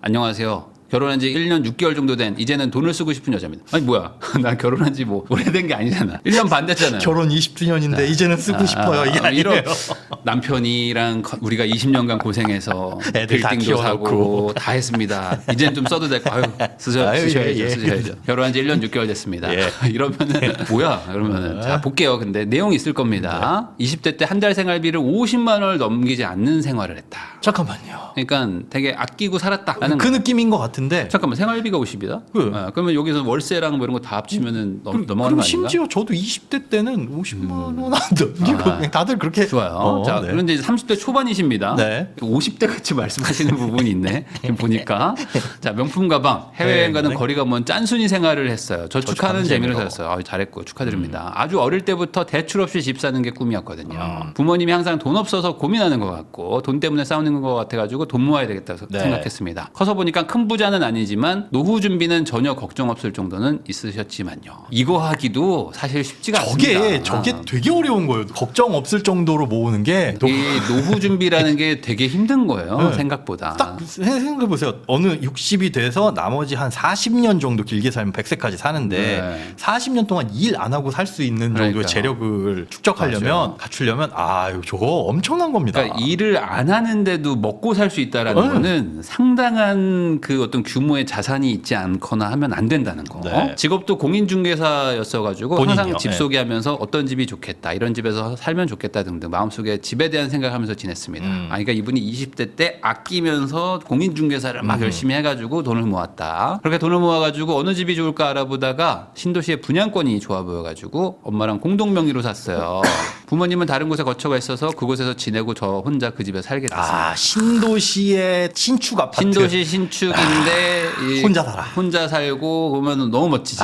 안녕하세요. 결혼한 지 1년 6개월 정도 된 이제는 돈을 쓰고 싶은 여자입니다. 아니 뭐야. 난 결혼한 지 뭐 오래된 게 아니잖아. 1년 반 됐잖아요. 결혼 20주년인데 이제는 쓰고 싶어요. 이게 아니에요. 남편이랑 우리가 20년간 고생해서 애들 다 빌딩도 사고 키워놓고. 다 했습니다. 이제는 좀 써도 될 거. 쓰셔야죠. 예. 쓰셔야죠. 결혼한 지 1년 6개월 됐습니다. 예. 이러면은 뭐야? 그러면은 자 볼게요. 근데 내용이 있을 겁니다. 20대 때 한 달 생활비를 50만 원을 넘기지 않는 생활을 했다. 잠깐만요. 그러니까 되게 아끼고 살았다라는 그 느낌인 것 같은데. 잠깐만 생활비가 50이다? 그. 그러면 여기서 월세랑 뭐 이런 거 다 합치면은 넘어가는 거 그럼 아닌가? 심지어 저도 20대 때는 50만 원 안 넘기고 그냥 다들 그렇게 좋아요. 자, 네. 그런데 이제 30대 초반이십니다. 네. 50대 같이 말씀하시는 부분이 있네. 지금 보니까. 자, 명품 가방, 해외여행 가는 네. 거리가 먼 짠순이 생활을 했어요. 저축하는 재미로 재미로. 살았어요. 잘했고 축하드립니다. 아주 어릴 때부터 대출 없이 집 사는 게 꿈이었거든요. 부모님이 항상 돈 없어서 고민하는 것 같고 돈 때문에 싸우는 것 같아가지고 돈 모아야 되겠다고 네. 생각했습니다. 커서 보니까 큰 부자는 아니지만 노후 준비는 전혀 걱정 없을 정도는 있으셨지만요. 이거 하기도 사실 쉽지가 않습니다. 저게 되게 어려운 거예요. 걱정 없을 정도로 모으는 게. 이 노후 준비라는 게 되게 힘든 거예요. 네. 생각보다. 딱 생각해 보세요. 어느 60이 돼서 나머지 한 40년 정도 길게 살면 100세까지 사는데 네. 40년 동안 일 안 하고 살 수 있는 정도의 그러니까요. 재력을 축적하려면 맞아요. 갖추려면 저거 엄청난 겁니다. 그러니까 일을 안 하는데도 먹고 살 수 있다라는 네. 거는 상당한 그 어떤 규모의 자산이 있지 않거나 하면 안 된다는 거. 네. 직업도 공인중개사였어가지고 본인이요. 항상 집 네. 소개하면서 어떤 집이 좋겠다, 이런 집에서 살면 좋겠다 등등 마음속에 집에 대한 생각하면서 지냈습니다. 그러니까 이분이 20대 때 아끼면서 공인중개사를 막 열심히 해가지고 돈을 모았다. 그렇게 돈을 모아가지고 어느 집이 좋을까 알아보다가 신도시의 분양권이 좋아 보여가지고 엄마랑 공동 명의로 샀어요. 부모님은 다른 곳에 거처가 있어서 그곳에서 지내고 저 혼자 그 집에 살게 됐습니다. 신도시의 신축 아파트. 신도시 신축인데 이 혼자 살아. 혼자 살고 그러면 너무 멋지지.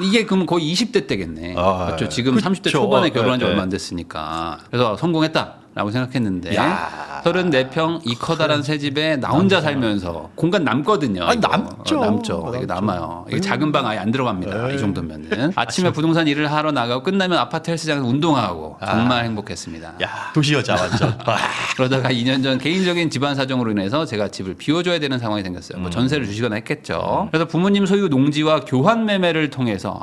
이게 그럼 거의 20대 때겠네. 그렇죠. 지금 그쵸. 30대 초반에 결혼한 지 네. 얼마 안 됐으니까. 그래서 성공했다라고 생각했는데 야. 34평 이 커다란 새 집에 나 혼자 살면서 공간 남거든요. 아니, 이거. 남죠. 남죠. 이게 남죠. 남아요. 이게 작은 방 아예 안 들어갑니다. 네. 이 정도면은. 아침에 부동산 일을 하러 나가고 끝나면 아파트 헬스장에서 운동하고 정말 행복했습니다. 야, 도시 여자 완전. 그러다가 2년 전 개인적인 집안 사정으로 인해서 제가 집을 비워줘야 되는 상황이 생겼어요. 뭐 전세를 주시거나 했겠죠. 그래서 부모님 소유 농지와 교환 매매를 통해서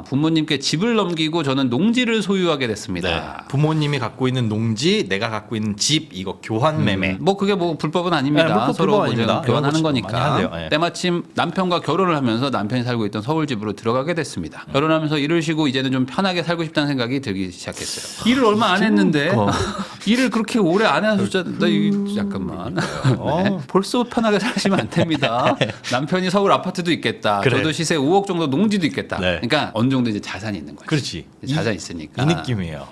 부모님께 집을 넘기고 저는 농지를 소유하게 됐습니다. 네. 부모님이 갖고 있는 농지, 내가 갖고 있는 집, 이거 교환 매매. 뭐 그게 뭐 불법은 아닙니다. 네, 불법 서로 뭐 아닙니다. 교환하는 이런 거 많이 거니까. 하세요. 네. 때마침 남편과 결혼을 하면서 남편이 살고 있던 서울 집으로 들어가게 됐습니다. 결혼하면서 일을 쉬고 이제는 좀 편하게 살고 싶다는 생각이 들기 시작했어요. 일을 얼마 안 했는데 일을 그렇게 오래 안 해서 잠깐만. 네. 벌써 편하게 사시면 안 됩니다. 남편이 서울 아파트도 있겠다. 그래. 저도 시세 5억 정도 농지도 있겠다. 네. 그러니까 어느 정도 이제 자산이 있는 거죠. 그렇지. 자산이 있으니까. 이 느낌이에요.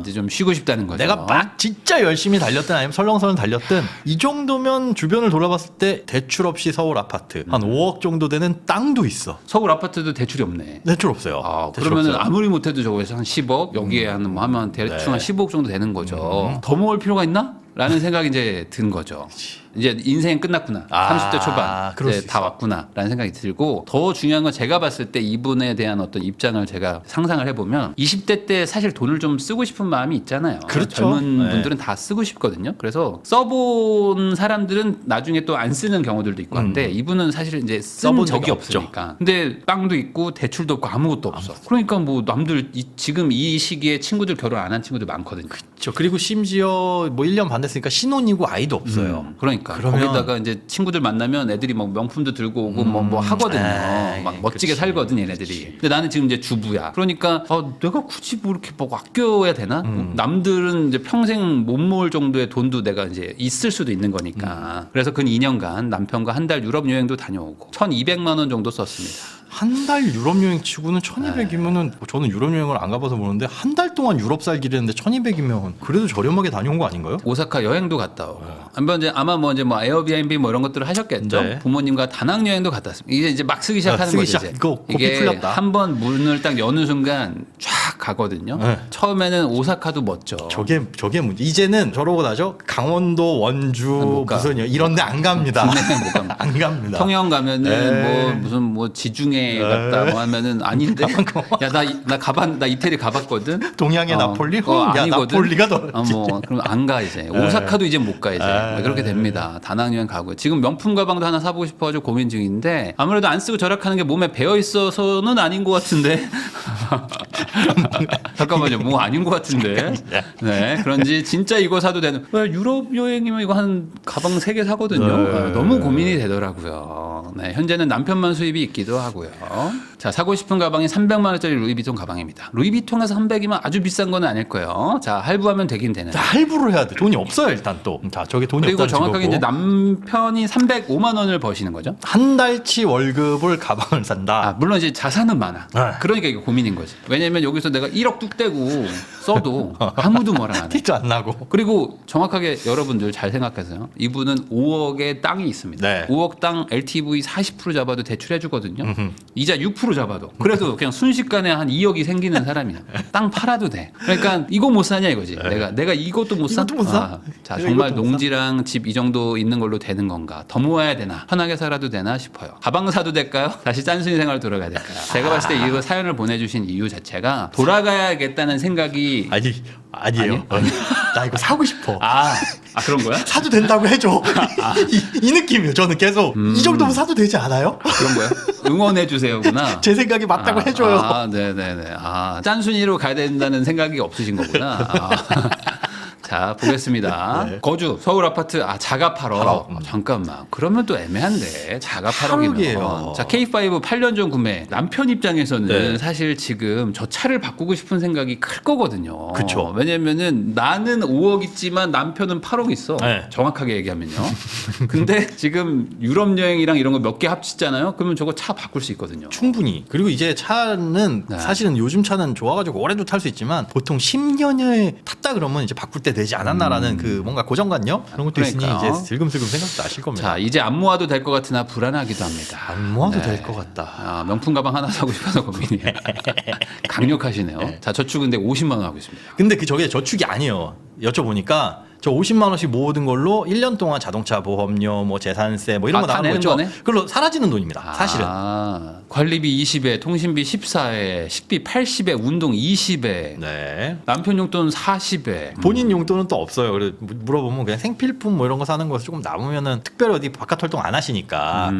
이제 좀 쉬고 싶다는 거죠. 내가 막 진짜 열심히 달렸든 아니면 설렁설렁 달렸든 이 정도면 주변을 돌아봤을 때 대출 없이 서울 아파트 한 5억 정도 되는 땅도 있어. 서울 아파트도 대출이 없네. 대출 없어요. 대출 그러면 없어요. 아무리 못해도 저거에서 한 10억 여기에 한 뭐 하면 대충 네. 한 15억 정도 되는 거죠. 더 모을 필요가 있나? 라는 생각이 이제 든 거죠. 이제 인생이 끝났구나. 30대 초반. 그럴 이제 수 다 있어. 왔구나. 라는 생각이 들고 더 중요한 건 제가 봤을 때 이분에 대한 어떤 입장을 제가 상상을 해보면 20대 때 사실 돈을 좀 쓰고 싶은 마음이 있잖아요. 그렇죠. 젊은 네. 분들은 다 쓰고 싶거든요. 그래서 써본 사람들은 나중에 또 안 쓰는 경우들도 있고 한데 이분은 사실 이제 쓴 써본 적이 적이 없죠. 없으니까. 근데 땅도 있고 대출도 없고 아무것도 없어. 그러니까 뭐 남들 지금 이 시기에 친구들 결혼 안 한 친구들 많거든요. 그렇죠. 그리고 심지어 뭐 1년 반 됐으니까 신혼이고 아이도 없어요. 그러니까 그러면- 거기다가 이제 친구들 만나면 애들이 막 명품도 들고 오고 뭐 하거든요. 에이, 막 멋지게 그치. 살거든 얘네들이. 근데 나는 지금 이제 주부야. 그러니까 내가 굳이 뭐 이렇게 뭐 아껴야 되나? 남들은 이제 평생 못 모을 정도의 돈도 내가 이제 있을 수도 있는 거니까. 그래서 근 2년간 남편과 한 달 유럽 여행도 다녀오고 1,200만 원 정도 썼습니다. 한 달 유럽 여행 치고는 1,200이면은 저는 유럽 여행을 안 가봐서 모르는데 한 달 동안 유럽 살기를 했는데 1,200이면 그래도 저렴하게 다녀온 거 아닌가요? 오사카 여행도 갔다 오고. 한번 이제 아마 뭐 이제 뭐 에어비앤비 뭐 이런 것들을 하셨겠죠. 네. 부모님과 다낭 여행도 갔다 왔습니다. 이제 막 쓰기 시작하는 쓰기 거죠. 시작. 이제. 이거 고삐 이게 풀렸다. 한번 문을 딱 여는 순간 쫙 가거든요. 네. 처음에는 오사카도 멋져. 저게 문제. 이제는 저러고 나죠. 강원도, 원주 못 가. 무슨 이런데 안 갑니다. 국내는 못 갑니다. 안 갑니다. 평양 가면은 에이. 뭐 무슨 뭐 지중해 갔다 뭐 하면은 아닌데. 야 나 이태리 가봤거든. 동양의 나폴리? 야 아니거든. 나폴리가 더. 뭐 그럼 안 가 이제. 오사카도 이제 못 가 이제. 뭐 그렇게 됩니다. 다낭여행 가고. 지금 명품 가방도 하나 사보고 싶어가지고 고민 중인데 아무래도 안 쓰고 절약하는 게 몸에 배어 있어서는 아닌 것 같은데. 잠깐만요, 뭐 아닌 것 같은데. 네, 그런지 진짜 이거 사도 되는. 유럽 여행이면 이거 한 가방 3개 사거든요. 네. 너무 고민이 되더라고요. 네, 현재는 남편만 수입이 있기도 하고요. 자, 사고 싶은 가방이 300만 원짜리 루이비통 가방입니다. 루이비통에서 300이면 아주 비싼 건 아닐 거예요. 자, 할부하면 되긴 되는. 자, 할부를 해야 돼. 돈이 없어요 일단 또. 자, 저게 돈이 그리고 없다는 정확하게 증거고. 이제 남편이 305만 원을 버시는 거죠. 한 달치 월급을 가방을 산다. 물론 이제 자산은 많아. 네. 그러니까 이거 고민인 거지. 왜냐면 여기서 내가 1억 뚝 떼고 써도 아무도 뭐라 안 해. 티도 안 나고. 그리고 정확하게 여러분들 잘 생각하세요. 이분은 5억의 땅이 있습니다. 네. 5억 땅 LTV 40% 잡아도 대출해 주거든요. 이자 6% 잡아도. 그래도 그냥 순식간에 한 2억이 생기는 사람이야. 땅 팔아도 돼. 그러니까 이거 못 사냐 이거지. 내가 이것도 못 사. 이것도 못 사? 자, 내가 정말 이것도 못 사? 농지랑 집 이 정도 있는 걸로 되는 건가? 더 모아야 되나? 편하게 살아도 되나 싶어요. 가방 사도 될까요? 다시 짠순이 생활 돌아가야 될까요? 제가 봤을 때 이거 사연을 보내주신 이유 자체가 돌아가야겠다는 생각이 아니에요. 나 이거 사고 싶어. 그런 거야? 사도 된다고 해줘. 이 느낌이에요. 저는 계속 이 정도면 사도 되지 않아요? 그런 거야? 응원해 주세요구나. 제 생각이 맞다고 해줘요. 네네네. 짠순이로 가야 된다는 생각이 없으신 거구나. 자, 보겠습니다. 네. 거주 서울 아파트 자가 8억. 잠깐만. 그러면 또 애매한데. 자가 8억이면. 8억이에요. 자, K5 8년 전 구매. 남편 입장에서는 네. 사실 지금 저 차를 바꾸고 싶은 생각이 클 거거든요. 그쵸. 왜냐면은 나는 5억 있지만 남편은 8억 있어. 네. 정확하게 얘기하면요. 근데 지금 유럽 여행이랑 이런 거 몇 개 합치잖아요. 그러면 저거 차 바꿀 수 있거든요. 충분히. 그리고 이제 차는 네. 사실은 요즘 차는 좋아가지고 오래도 탈 수 있지만 보통 10년을 탔다 그러면 이제 바꿀 때 되지 않았나라는 그 뭔가 고정관념 그런 것도 있으니 그러니까요. 이제 슬금슬금 생각도 나실 겁니다. 자, 이제 안 모아도 될 것 같으나 불안하기도 합니다. 안 모아도 될 것 같다. 명품 가방 하나 사고 싶어서 고민이에요. 강력하시네요. 자, 저축 근데 50만 원 하고 있습니다. 근데 저게 저축이 아니에요. 여쭤보니까 저 50만 원씩 모으던 걸로 1년 동안 자동차 보험료, 뭐 재산세, 뭐 이런 거 다 나가는 거 내는 있죠. 거네? 그걸로 사라지는 돈입니다. 사실은. 관리비 20에, 통신비 14에, 식비 80에, 운동 20에, 네. 남편 용돈 40에. 본인 용돈은 또 없어요. 그래 물어보면 그냥 생필품 뭐 이런 거 사는 거 조금 남으면은 특별히 어디 바깥 활동 안 하시니까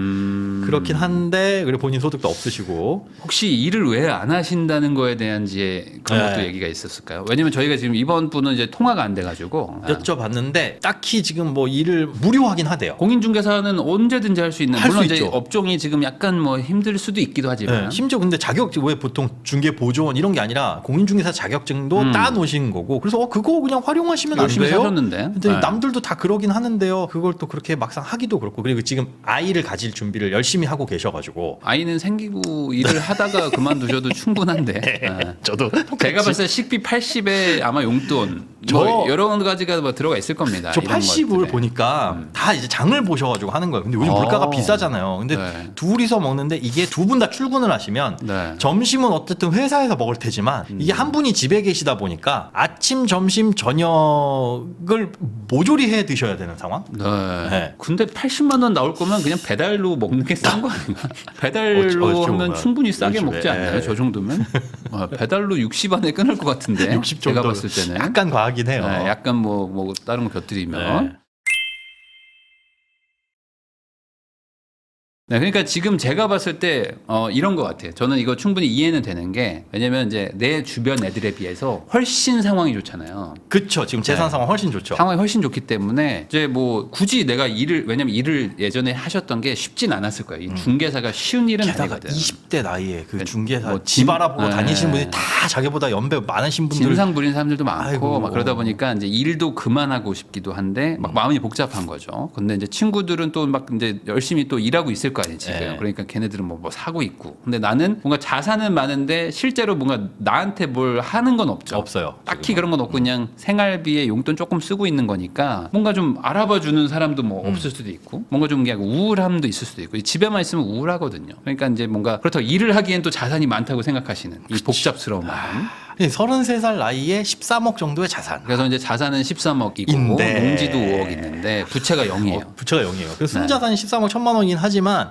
그렇긴 한데 그래 본인 소득도 없으시고 혹시 일을 왜 안 하신다는 거에 대한 이제 그런 네. 것도 얘기가 있었을까요? 왜냐면 저희가 지금 이번 분은 이제 통화가 안 돼가지고 여쭤봤는데 딱히 지금 뭐 일을 무료하긴 하대요. 공인중개사는 언제든지 할 수 있는 할수 물론 이제 있죠. 업종이 지금 약간 뭐 힘들 수도 있기도 하지만 네, 심지어 근데 자격 왜 보통 중개 보조원 이런 게 아니라 공인중개사 자격증도 따 놓으신 거고 그래서 그거 그냥 활용하시면 안 열심히 돼요. 사셨는데. 근데 네. 남들도 다 그러긴 하는데요. 그걸 또 그렇게 막상 하기도 그렇고 그리고 지금 아이를 가질 준비를 열심히 하고 계셔가지고 아이는 생기고 일을 하다가 그만두셔도 충분한데. 네. 저도 제가 봤을 때 식비 80에 아마 용돈 뭐 여러 가지가 뭐 들어가 있을 겁니다. 저 이런 80을 것들에. 보니까 다 이제 장을 보셔가지고 하는 거예요. 근데 요즘 어. 물가가 비싸잖아요. 근데 네. 둘이서 먹는데 이게 두 분 다 출근을 하시면 네. 점심은 어쨌든 회사에서 먹을 테지만 이게 한 분이 집에 계시다 보니까 아침, 점심, 저녁을 모조리 해 드셔야 되는 상황? 네. 네. 근데 80만 원 나올 거면 그냥 배달로 먹는 게 싼 거 아닌가? 배달로 어찌 하면 보면. 충분히 싸게 요즘에, 먹지 않나요? 예. 저 정도면? 배달로 60 안에 끊을 것 같은데. 60 제가 정도 봤을 때는. 약간 과하긴 해요. 네, 약간 뭐 다른 거 곁들이면. 네. 네, 그러니까 지금 제가 봤을 때 이런 것 같아요. 저는 이거 충분히 이해는 되는 게 왜냐면 이제 내 주변 애들에 비해서 훨씬 상황이 좋잖아요. 그쵸. 지금 재산 네. 상황 훨씬 좋죠. 상황이 훨씬 좋기 때문에 이제 뭐 굳이 내가 왜냐면 일을 예전에 하셨던 게 쉽진 않았을 거예요. 이 중개사가 쉬운 일은 게다가 아니거든. 20대 나이에 그 네, 중개사 뭐 집 알아보고 네. 다니시는 분이 다 자기보다 연배 많으신 분들 진상 부린 사람들도 많고 아이고. 막 그러다 보니까 이제 일도 그만하고 싶기도 한데 막 마음이 복잡한 거죠. 근데 이제 친구들은 또 막 이제 열심히 또 일하고 있을 거 아니에요, 지금. 네. 그러니까 걔네들은 뭐 사고 있고. 근데 나는 뭔가 자산은 많은데 실제로 뭔가 나한테 뭘 하는 건 없죠. 없어요. 딱히 그런 건 없고 그냥 생활비에 용돈 조금 쓰고 있는 거니까 뭔가 좀 알아봐 주는 사람도 뭐 없을 수도 있고 뭔가 좀 그냥 우울함도 있을 수도 있고 집에만 있으면 우울하거든요. 그러니까 이제 뭔가 그렇다고 일을 하기엔 또 자산이 많다고 생각하시는 이 복잡스러운 마음. 33살 나이에 13억 정도의 자산. 그래서 이제 자산은 13억이고 인데. 농지도 5억 있는데 부채가 0이에요. 부채가 0이에요. 그래서 순자산이 13억 1천만 원이긴 하지만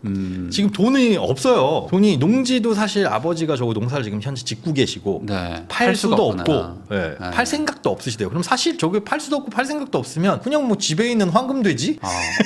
지금 돈이 없어요. 돈이 농지도 사실 아버지가 저거 농사를 지금 현재 짓고 계시고 네. 팔 수가 수도 없구나. 없고 예, 네. 팔 생각도 없으시대요. 그럼 사실 저게 팔 수도 없고 팔 생각도 없으면 그냥 뭐 집에 있는 황금돼지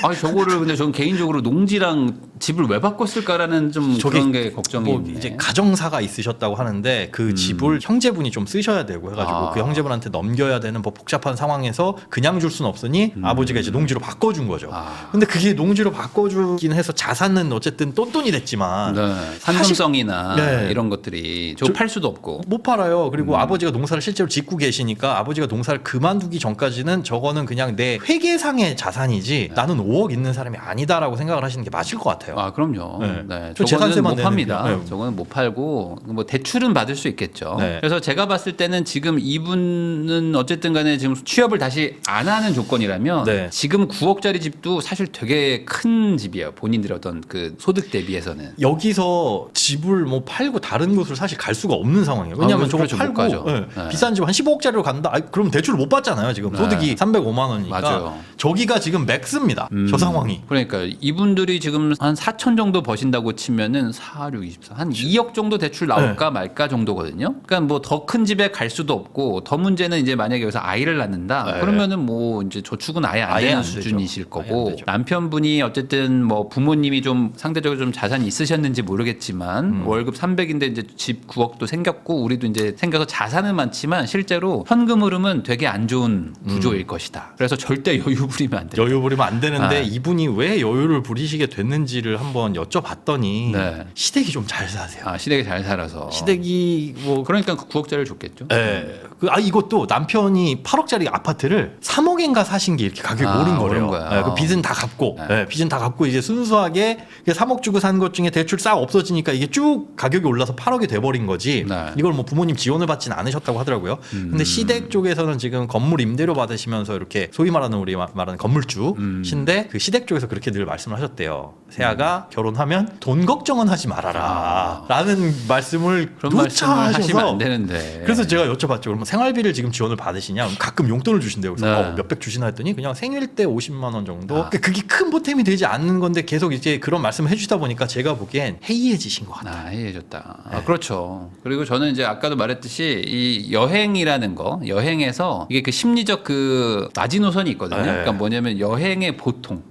아니 저거를 근데 저는 개인적으로 농지랑 집을 왜 바꿨을까라는 좀 저게 그런 게 걱정이 뭐 있네. 이제 가정사가 있으셨다고 하는데 그 집을 형제분이 좀 쓰셔야 되고 해가지고 그 형제분한테 넘겨야 되는 뭐 복잡한 상황에서 그냥 줄 수는 없으니 아버지가 이제 농지로 바꿔준 거죠. 근데 그게 농지로 바꿔주긴 해서 자산은 어쨌든 똔똔이 됐지만 네. 상금성이나 네. 이런 것들이 저 팔 수도 없고. 못 팔아요. 그리고 아버지가 농사를 실제로 짓고 계시니까 아버지가 농사를 그만두기 전까지는 저거는 그냥 내 회계상의 자산이지 나는 5억 있는 사람이 아니다라고 생각을 하시는 게 맞을 것 같아요. 아 그럼요. 네. 네. 저 저거는 재산세만 못 내는 팝니다. 게, 네. 저거는 못 팔고 뭐 대출은 받을 수 있겠죠. 네. 그래서 제가 봤을 때는 지금 이분은 어쨌든간에 지금 취업을 다시 안 하는 조건이라면 네. 지금 9억짜리 집도 사실 되게 큰 집이에요. 본인들의 어떤 그 소득 대비해서는. 여기서 집을 뭐 팔고 다른 곳을 사실 갈 수가 없는 상황이에요. 왜냐하면 저거 그렇죠. 못 팔고 가죠. 예, 네. 비싼 집 한 15억짜리로 간다. 그럼 대출을 못 받잖아요. 지금 네. 소득이 305만 원이니까 맞아요. 저기가 지금 맥스입니다. 저 상황이. 그러니까 이분들이 지금 한 4천 정도 버신다고 치면은 4, 6, 24, 한 2억 정도 대출 나올까 네. 말까 정도거든요. 그러니까 뭐 더 큰 집에 갈 수도 없고 더 문제는 이제 만약에 여기서 아이를 낳는다 네. 그러면 뭐 이제 저축은 아예 안 아예 되는 안 되죠. 수준이실 아예 안 거고 되죠. 남편분이 어쨌든 뭐 부모님이 좀 상대적으로 좀 자산이 있으셨는지 모르겠지만 월급 300인데 이제 집 9억도 생겼고 우리도 이제 생겨서 자산은 많지만 실제로 현금 흐름은 되게 안 좋은 구조일 것이다. 그래서 절대 여유 부리면 안 돼요. 여유 부리면 안 되는데 네. 이분이 왜 여유를 부리시게 됐는지를 한번 여쭤봤더니 네. 시댁이 좀 잘 사세요. 아 시댁이 잘 살아서 시댁이 뭐 그러니까 그 9억짜리를 줬겠죠. 예. 이것도 남편이 8억짜리 아파트를 3억인가 사신 게 이렇게 가격이 오른 거래요. 오른 거야. 예, 그 빚은 다 갚고, 네. 빚은 다 갚고 이제 순수하게 3억 주고 산 것 중에 대출 싹 없어지니까 이게 쭉 가격이 올라서 8억이 돼버린 거지. 네. 이걸 뭐 부모님 지원을 받지는 않으셨다고 하더라고요. 근데 시댁 쪽에서는 지금 건물 임대료 받으시면서 이렇게 소위 말하는 우리 말하는 건물주신데 그 시댁 쪽에서 그렇게 늘 말씀을 하셨대요. 세아가 결혼하면 돈 걱정은 하지 말아라. 라는 말씀을 그런 누차 말씀을 하시면 하셔서 안 되는데. 그래서 제가 여쭤봤죠. 그러면 생활비를 지금 지원을 받으시냐? 가끔 용돈을 주신대요. 그래서 네. 몇백 주시나 했더니 그냥 생일 때 50만 원 정도. 그러니까 그게 큰 보탬이 되지 않는 건데 계속 이제 그런 말씀을 해주시다 보니까 제가 보기엔 해이해지신 것 같아요. 해줬다. 그렇죠. 그리고 저는 이제 아까도 말했듯이 이 여행이라는 거, 여행에서 이게 그 심리적 그 마지노선이 있거든요. 네. 그러니까 뭐냐면 여행에 보통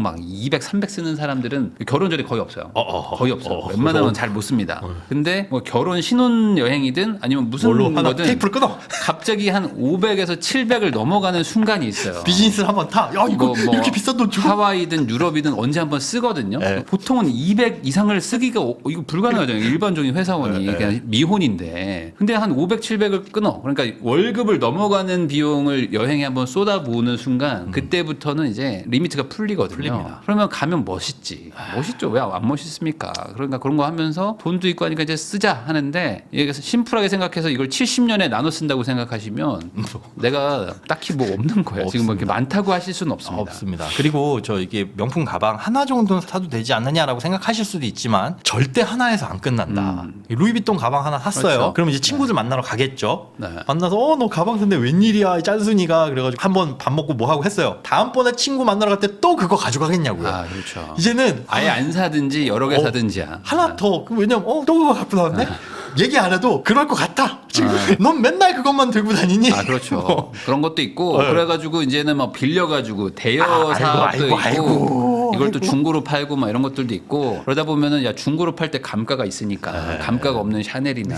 막 200, 300 쓰는 사람들은 결혼 전에 거의 없어요. 거의 없어요. 웬만하면 잘 못 씁니다. 근데 뭐 결혼 신혼 여행이든 아니면 무슨 뭘로 하나 거든 테이프를 끊어. 갑자기 한 500에서 700을 넘어가는 순간이 있어요. 비즈니스를 한번 타. 야 이거 뭐 이렇게 비싼 돈 주고. 하와이든 유럽이든 언제 한번 쓰거든요. 네. 보통은 200 이상을 쓰기가 이거 불가능하잖아요. 일반적인 회사원이 네. 그냥 미혼인데. 근데 한 500, 700을 끊어. 그러니까 월급을 넘어가는 비용을 여행에 한번 쏟아부으는 순간 그때부터는 이제 리미트가 풀리거든요. 풀립니다. 그러면 가면 멋있지. 멋있죠. 왜 안 멋있습니까? 그러니까 그런 거 하면서 돈도 있고 하니까 이제 쓰자 하는데 여기서 심플하게 생각해서 이걸 70년에 나눠 쓴다고 생각하시면 내가 딱히 뭐 없는 거예요. 지금 뭐 이렇게 많다고 하실 수는 없습니다. 없습니다. 그리고 저 이게 명품 가방 하나 정도는 사도 되지 않느냐라고 생각하실 수도 있지만 절대 하나에서 안 끝난다. 루이비통 가방 하나 샀어요. 그렇죠. 그러면 이제 친구들 만나러 가겠죠. 네. 만나서 너 가방 샀는데 웬일이야 이 짠순이가 그래가지고 한번 밥 먹고 뭐 하고 했어요. 다음번에 친구 만나러 갈 때 또 그거 가져가겠냐고요. 아, 그렇죠. 이제는 아예 안 사든지 여러 개 사든지야. 하나 더. 왜냐면 또 그거 갖고 나왔네. 얘기 안 해도 그럴 것 같아. 지금 넌 맨날 그것만 들고 다니니. 아 그렇죠. 그런 것도 있고 네. 그래가지고 이제는 막 빌려가지고 대여 사업도 있고 아이고. 이걸 또 중고로 팔고 막 이런 것들도 있고 그러다 보면은 야 중고로 팔 때 감가가 있으니까 감가가 없는 샤넬이나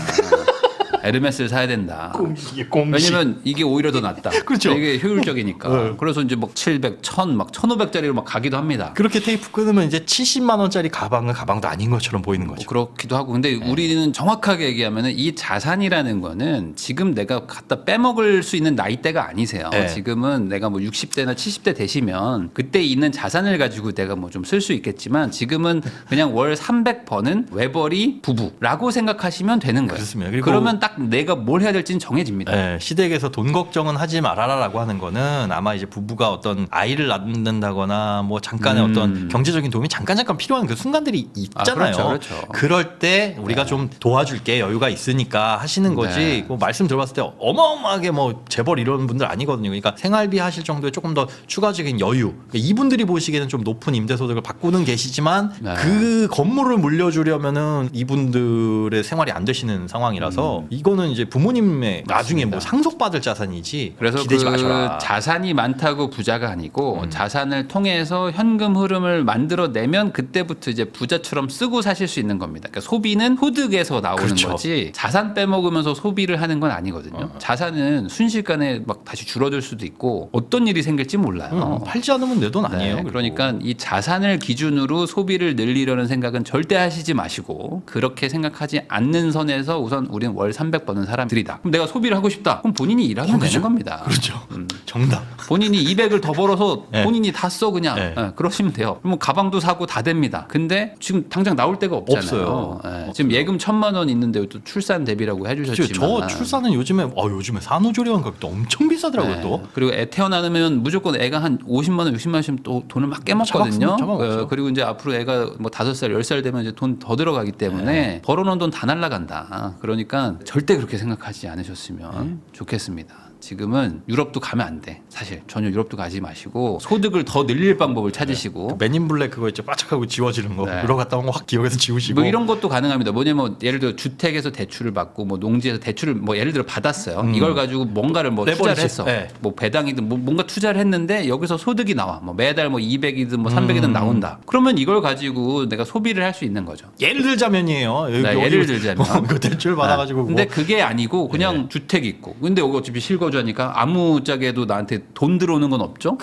에르메스를 사야 된다. 이게 공식. 왜냐면 이게 오히려 더 낫다. 그렇죠. 이게 효율적이니까. 네. 그래서 이제 막 700, 1000, 막 1500짜리로 막 가기도 합니다. 그렇게 테이프 끊으면 이제 70만 원짜리 가방은 가방도 아닌 것처럼 보이는 거죠. 그렇기도 하고 근데 우리는 정확하게 얘기하면은 이 자산이라는 거는 지금 내가 갖다 빼먹을 수 있는 나이대가 아니세요. 네. 지금은 내가 뭐 60대나 70대 되시면 그때 있는 자산을 가지고 내가 뭐 좀 쓸 수 있겠지만 지금은 그냥 월 300 버는 외벌이 부부라고 생각하시면 되는 거예요. 그렇습니다. 그리고 그러면 딱 딱 내가 뭘 해야 될지는 정해집니다. 네, 시댁에서 돈 걱정은 하지 말아라라고 하는 거는 아마 이제 부부가 어떤 아이를 낳는다거나 뭐 잠깐의 어떤 경제적인 도움이 잠깐 필요한 그 순간들이 있잖아요. 그렇죠. 그럴 때 우리가 좀 도와줄게 여유가 있으니까 하시는 거지. 네. 그 말씀 들어봤을 때 어마어마하게 뭐 재벌 이런 분들 아니거든요. 그러니까 생활비 하실 정도의 조금 더 추가적인 여유. 그러니까 이분들이 보시기에는 좀 높은 임대소득을 받고는 계시지만 네. 그 건물을 물려주려면은 이분들의 생활이 안 되시는 상황이라서 이거는 이제 부모님의 나중에 뭐 상속받을 자산이지 그래서 기대지 그 마셔라. 자산이 많다고 부자가 아니고 자산을 통해서 현금 흐름을 만들어내면 그때부터 이제 부자처럼 쓰고 사실 수 있는 겁니다. 그러니까 소비는 소득에서 나오는 그렇죠. 거지 자산 빼먹으면서 소비를 하는 건 아니거든요. 자산은 순식간에 막 다시 줄어들 수도 있고 어떤 일이 생길지 몰라요. 팔지 않으면 내 돈 아니에요. 네, 그리고. 그러니까 이 자산을 기준으로 소비를 늘리려는 생각은 절대 하시지 마시고 그렇게 생각하지 않는 선에서 우선 우리는 월 300 버는 사람들이다. 그럼 내가 소비를 하고 싶다. 그럼 본인이 일하면 되는 겁니다. 그렇죠. 정답. 본인이 200을 더 벌어서 네. 본인이 다 써 그냥 네. 그러시면 돼요. 그럼 가방도 사고 다 됩니다. 근데 지금 당장 나올 데가 없잖아요. 없어요. 예, 지금 예금 1,000만 원 있는데 또 출산 대비라고 해주셨지만 저 출산은 요즘에 산후조리원가도 엄청 비싸더라고요. 네. 또. 그리고 애 태어나면 무조건 애가 한 50만 원, 60만 원씩 또 돈을 막 깨먹거든요. 잡아먹죠. 그리고 이제 앞으로 애가 뭐 5살, 10살 되면 이제 돈 더 들어가기 때문에 네. 벌어놓은 돈 다 날라간다. 그러니까 절대 그렇게 생각하지 않으셨으면 좋겠습니다. 지금은 유럽도 가면 안 돼. 사실 전혀 유럽도 가지 마시고 소득을 더 늘릴 방법을 찾으시고 그 맨인 블랙 그거 있죠. 바짝하고 지워지는 거. 네. 유럽 갔다 온 거 확 기억에서 지우시고. 뭐 이런 것도 가능합니다. 뭐냐면 예를 들어 주택에서 대출을 받고 뭐 농지에서 대출을 뭐 예를 들어 받았어요. 이걸 가지고 뭔가를 뭐 레버리지. 투자를 했어. 네. 뭐 배당이든 뭐 뭔가 투자를 했는데 여기서 소득이 나와. 뭐 매달 뭐 200이든 뭐 300이든 나온다. 그러면 이걸 가지고 내가 소비를 할 수 있는 거죠. 예를 들자면이에요. 네, 예를 들자면. 그 대출 받아가지고. 근데 뭐. 그게 아니고 그냥 주택이 있고. 근데 여기 어차피 실거주하니까 아무짝에도 나한테 돈 들어오는 건 없죠.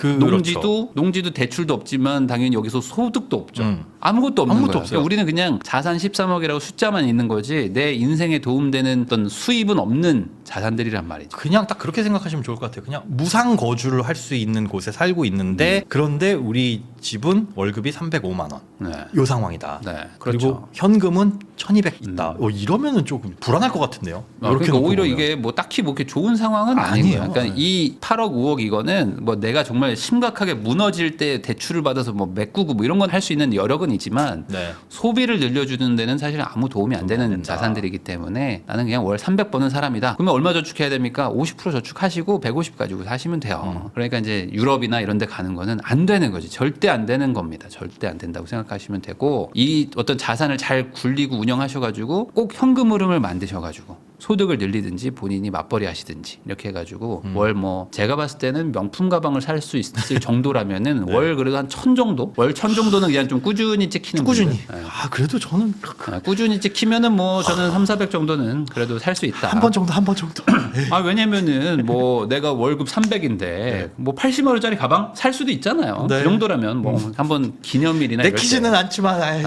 농지도 대출도 없지만 당연히 여기서 소득도 없죠. 아무것도 없는 아무것도 거예요. 없어요. 그러니까 우리는 그냥 자산 13억이라고 숫자만 있는 거지 내 인생에 도움되는 어떤 수입은 없는 자산들이란 말이죠. 그냥 딱 그렇게 생각하시면 좋을 것 같아요. 그냥 무상 거주를 할 수 있는 곳에 살고 있는데 그런데 우리 집은 월급이 305만 원. 네. 요 상황이다. 네, 그리고 그렇죠. 현금은 1,200 있다. 이러면은 조금 불안할 것 같은데요. 이렇게 그러니까 놓고 오히려 보면. 이게 뭐 딱히 뭐 이렇게 좋은 상황은 아니에요. 아니에요. 그러니까 이 8억 5억 이거는 뭐 내가 정말 심각하게 무너질 때 대출을 받아서 뭐 메꾸고 뭐 이런 건 할 수 있는 여력은 있지만 네. 소비를 늘려주는 데는 사실 아무 도움이 안 되는 된다. 자산들이기 때문에 나는 그냥 월 300 버는 사람이다. 그러면 얼마 저축해야 됩니까? 50% 저축하시고 150 가지고 사시면 돼요. 그러니까 이제 유럽이나 이런 데 가는 거는 안 되는 거지. 절대 안 되는 겁니다. 절대 안 된다고 생각하시면 되고 이 어떤 자산을 잘 굴리고 운영하셔가지고 꼭 현금 흐름을 만드셔가지고 소득을 늘리든지 본인이 맞벌이 하시든지 이렇게 해가지고 월 뭐 제가 봤을 때는 명품 가방을 살 수 있을 정도라면은 월 그래도 한 1,000 정도? 월 1,000 정도는 그냥 좀 꾸준히 찍히는 꾸준히. 분들. 네. 그래도 저는 꾸준히 찍히면은 뭐 저는 3,400 정도는 그래도 살 수 있다. 한 번 정도. 왜냐면은 뭐 내가 월급 300인데 뭐 80만 원짜리 가방 살 수도 있잖아요. 네. 그 정도라면 뭐 한번 기념일이나 이럴 때. 내키지는 않지만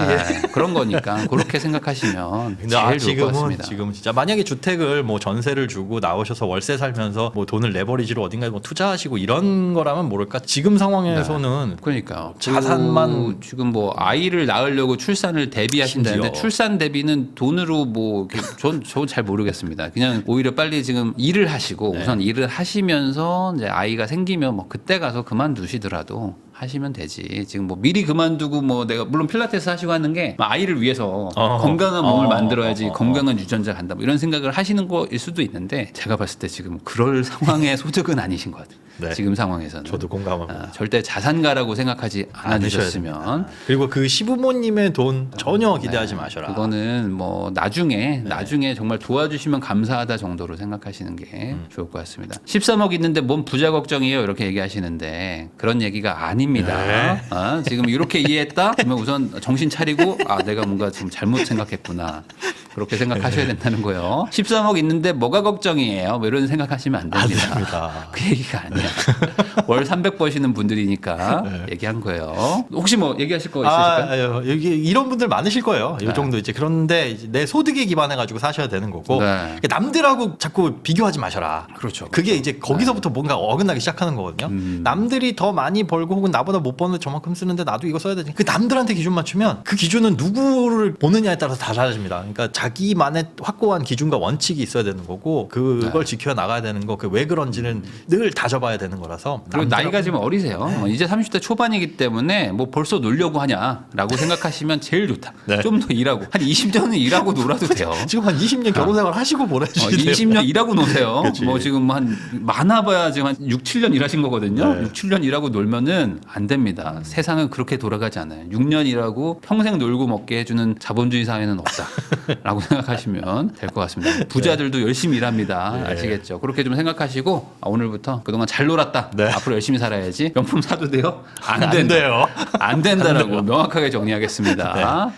그런 거니까 그렇게 생각하시면 근데 제일 좋을 것 같습니다. 지금은 진짜 만약에 주택을 뭐 전세를 주고 나오셔서 월세 살면서 뭐 돈을 레버리지로 어딘가에 뭐 투자하시고 이런 거라면 모를까 지금 상황에서는 그러니까 자산만 지금 뭐 아이를 낳으려고 출산을 대비하신다는데 심지어. 출산 대비는 돈으로 뭐 전잘 모르겠습니다. 그냥 오히려 빨리 지금 일을 하시고 네. 우선 일을 하시면서 이제 아이가 생기면 뭐 그때 가서 그만두시더라도 하시면 되지. 지금 뭐 미리 그만두고 뭐 내가 물론 필라테스 하시고 하는 게 아이를 위해서 건강한 몸을 만들어야지 건강한 유전자 간다 뭐 이런 생각을 하시는 거일 수도 있는데 제가 봤을 때 지금 그럴 상황의 소득은 아니신 것 같아요. 네. 지금 상황에서는. 저도 공감합니다. 절대 자산가라고 생각하지 않으셨으면 됩니다. 그리고 그 시부모님의 돈 전혀 기대하지 마셔라. 그거는 뭐 나중에 정말 도와주시면 감사하다 정도로 생각하시는 게 좋을 것 같습니다. 13억 있는데 뭔 부자 걱정이에요 이렇게 얘기하시는데 그런 얘기가 아닙니다. 네. 지금 이렇게 이해했다? 그러면 우선 정신 차리고 내가 뭔가 좀 잘못 생각했구나. 그렇게 생각하셔야 된다는 거예요. 13억 있는데 뭐가 걱정이에요? 뭐 이런 생각하시면 안 됩니다. 됩니다. 그 얘기가 아니야. 월 300 버시는 분들이니까 얘기한 거예요. 혹시 뭐 얘기하실 거 있으실까요? 여기 이런 분들 많으실 거예요. 네. 이 정도 이제 그런데 이제 내 소득에 기반해 가지고 사셔야 되는 거고 네. 남들하고 자꾸 비교하지 마셔라. 그렇죠. 그게 이제 거기서부터 뭔가 어긋나기 시작하는 거거든요. 남들이 더 많이 벌고 혹은 나보다 못 버는데 저만큼 쓰는데 나도 이거 써야 되지. 그 남들한테 기준 맞추면 그 기준은 누구를 보느냐에 따라서 다 달라집니다. 그러니까 자기만의 확고한 기준과 원칙이 있어야 되는 거고 그걸 지켜 나가야 되는 거. 그 왜 그런지는 늘 다져봐야 되는 거라서. 그리고 나이가 지금 어리세요. 이제 30대 초반이기 때문에 뭐 벌써 놀려고 하냐라고 생각하시면 제일 좋다. 네. 좀 더 일하고 한 20년은 일하고 놀아도 돼요. 지금 한 20년 결혼생활 하시고 보내주세요. 20년 일하고 노세요. 그치. 뭐 지금 한 많아봐야 지금 한 6, 7년 일하신 거거든요. 네. 6, 7년 일하고 놀면은 안 됩니다. 세상은 그렇게 돌아가지 않아요. 6년 일하고 평생 놀고 먹게 해주는 자본주의 사회는 없다라고 생각하시면 될 것 같습니다. 부자들도 열심히 일합니다. 네. 아시겠죠? 그렇게 좀 생각하시고 오늘부터 그동안 잘 놀았다. 네. 앞으로 열심히 살아야지. 명품 사도 돼요? 안 안 된다. 돼요. 안 된다라고 명확하게 정리하겠습니다. 네.